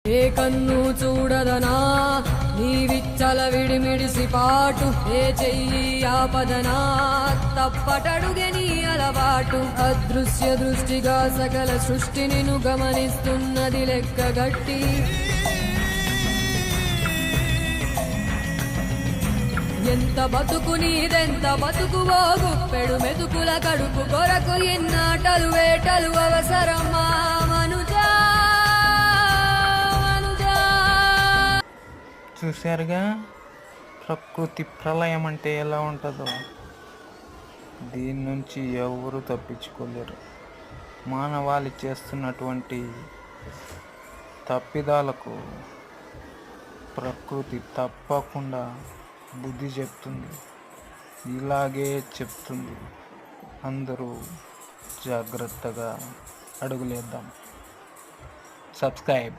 ఏ కన్ను చూడదనా నీ విచ్చల విడిమిడిసి పాటు, ఏ చెయ్యి ఆపదనా తప్పటడుగే నీ అలవాటు. అదృశ్య దృష్టిగా సకల సృష్టిని ను గమనిస్తున్నది లెక్కగట్టి, ఎంత బతుకు నీదెంత బతుకువో గుప్పెడు మెతుకుల కడుపు కొరకు ఎన్నాటలు వేటలు అవసరమా మనుజా. చూశారుగా ప్రకృతి ప్రళయం అంటే ఎలా ఉంటుందో. దీని నుంచి ఎవరు తప్పించుకోలేరు. మానవాళి చేస్తున్నటువంటి తప్పిదాలకు ప్రకృతి తప్పకుండా బుద్ధి చెప్తుంది, ఇలాగే చెప్తుంది. అందరూ జాగ్రత్తగా అడుగులేద్దాం. సబ్స్క్రైబ్.